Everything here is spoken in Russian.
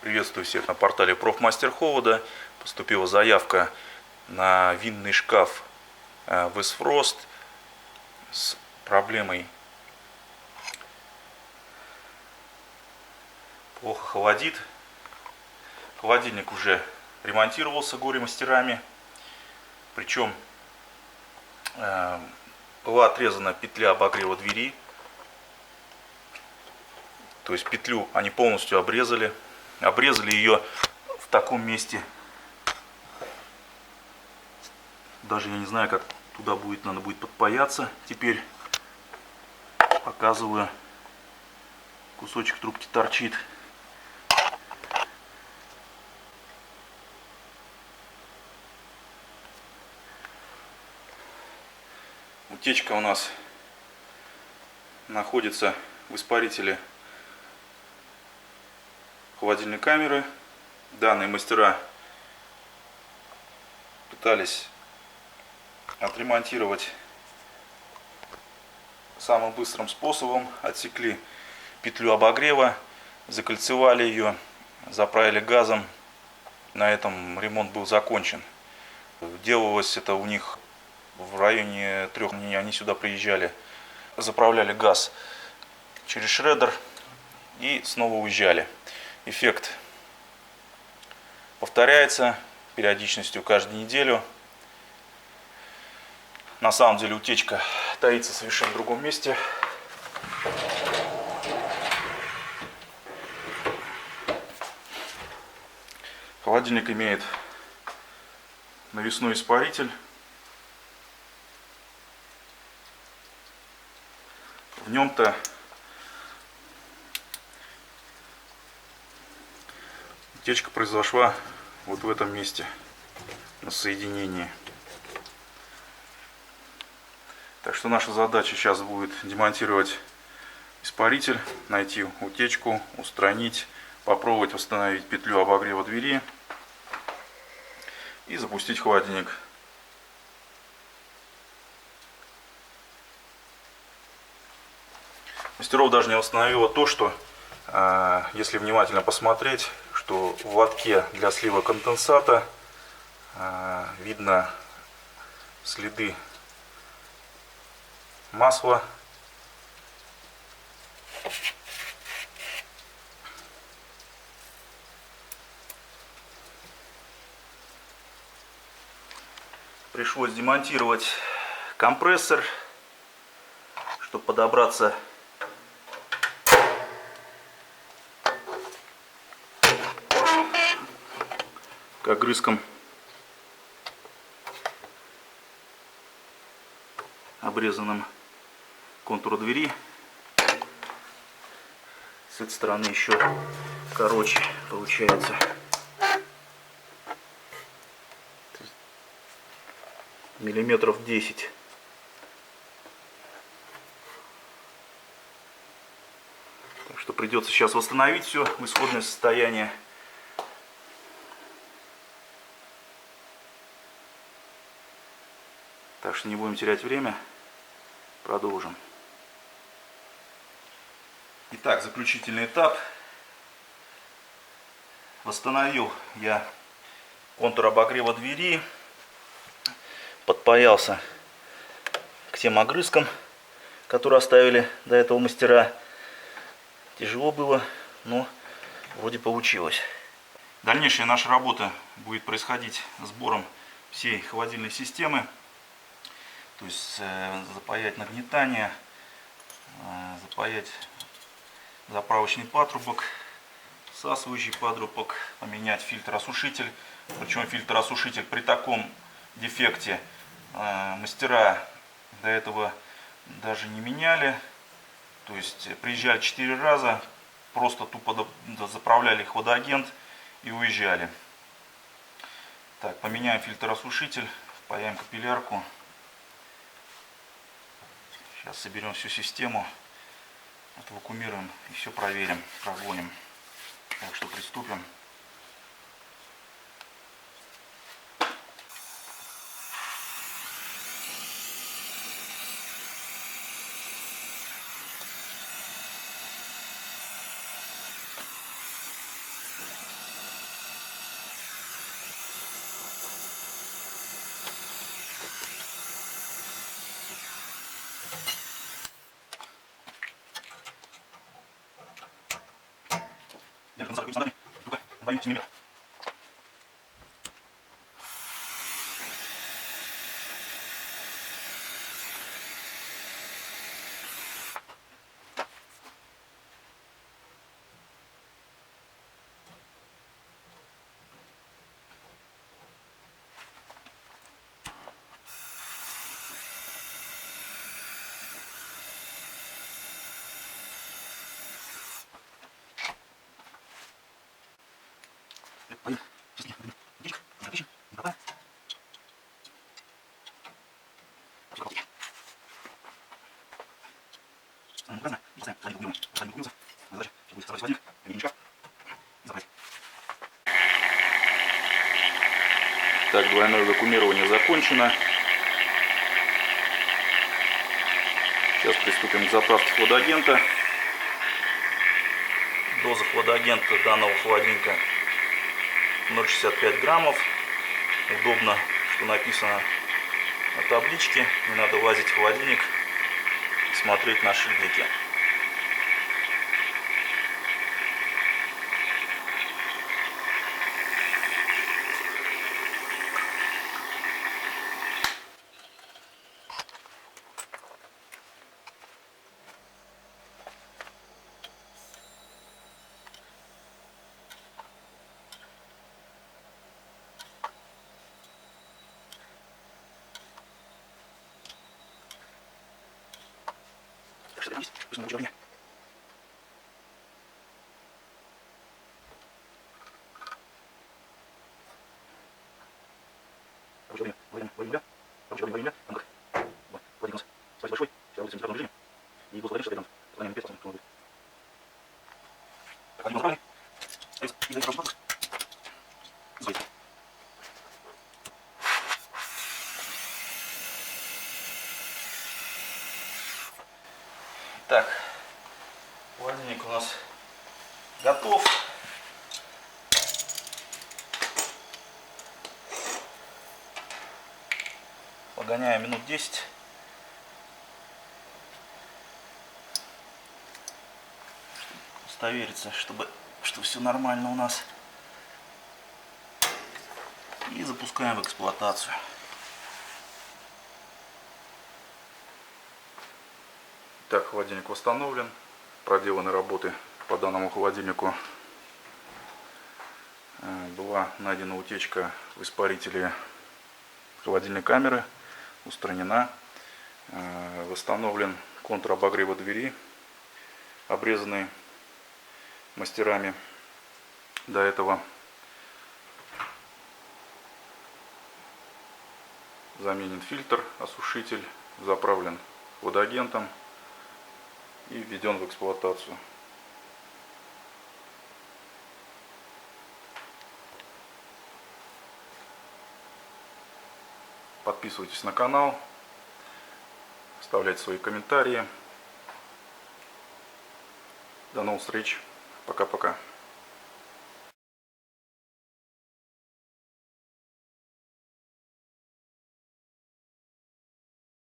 Приветствую всех на портале Профмастер Холода. Поступила заявка на винный шкаф Westfrost с проблемой плохо холодит. Холодильник уже ремонтировался горе-мастерами. Причем была отрезана петля обогрева двери. То есть петлю они полностью обрезали. Обрезали ее в таком месте. Даже я не знаю, как туда надо будет подпаяться. Теперь показываю. Кусочек трубки торчит. Утечка у нас находится в испарителе холодильной камеры. Данные мастера пытались отремонтировать самым быстрым способом. Отсекли петлю обогрева, закольцевали ее, заправили газом. На этом ремонт был закончен. Делалось это у них в районе 3 дней. Они сюда приезжали, заправляли газ через шреддер и снова уезжали. Эффект повторяется периодичностью каждую неделю. На самом деле утечка таится в совершенно другом месте. Холодильник имеет навесной испаритель. В нем-то утечка произошла вот в этом месте, на соединении. Так что наша задача сейчас будет демонтировать испаритель, найти утечку, устранить, попробовать восстановить петлю обогрева двери и запустить холодильник. Мастеров даже не остановило то, что если внимательно посмотреть, что в лотке для слива конденсата видно следы масла. Пришлось демонтировать компрессор, чтобы подобраться к огрызкам обрезанным контура двери. С этой стороны еще короче получается. Миллиметров 10. Так что придется сейчас восстановить все в исходное состояние. Так что не будем терять время. Продолжим. Итак, заключительный этап. Восстановил я контур обогрева двери. Подпаялся к тем огрызкам, которые оставили до этого мастера. Тяжело было, но вроде получилось. Дальнейшая наша работа будет происходить сбором всей холодильной системы. То есть запаять нагнетание, запаять заправочный патрубок, всасывающий патрубок, поменять фильтр-осушитель. Причем фильтр-осушитель при таком дефекте мастера до этого даже не меняли. То есть приезжали 4 раза, просто тупо заправляли их в водоагент и уезжали. Так, поменяем фильтр-осушитель, впаяем капиллярку. Сейчас соберем всю систему, отвакуумируем и все проверим, прогоним. Так что приступим. Так, двойное вакуумирование закончено. Сейчас приступим к заправке хладагента. Доза хладагента данного холодильника 0,65 граммов. Удобно, что написано на табличке. Не надо лазить в холодильник и смотреть на шильдики. Так, холодильник у нас готов. Погоняем минут 10. Удостовериться, что все нормально у нас. И запускаем в эксплуатацию. Так, холодильник восстановлен. Проделаны работы по данному холодильнику. Была найдена утечка в испарителе холодильной камеры. Устранена. Восстановлен контур обогрева двери, обрезанный мастерами до этого. Заменен фильтр, осушитель, заправлен хладагентом и введен в эксплуатацию. Подписывайтесь на канал, оставляйте свои комментарии. До новых встреч. Пока-пока.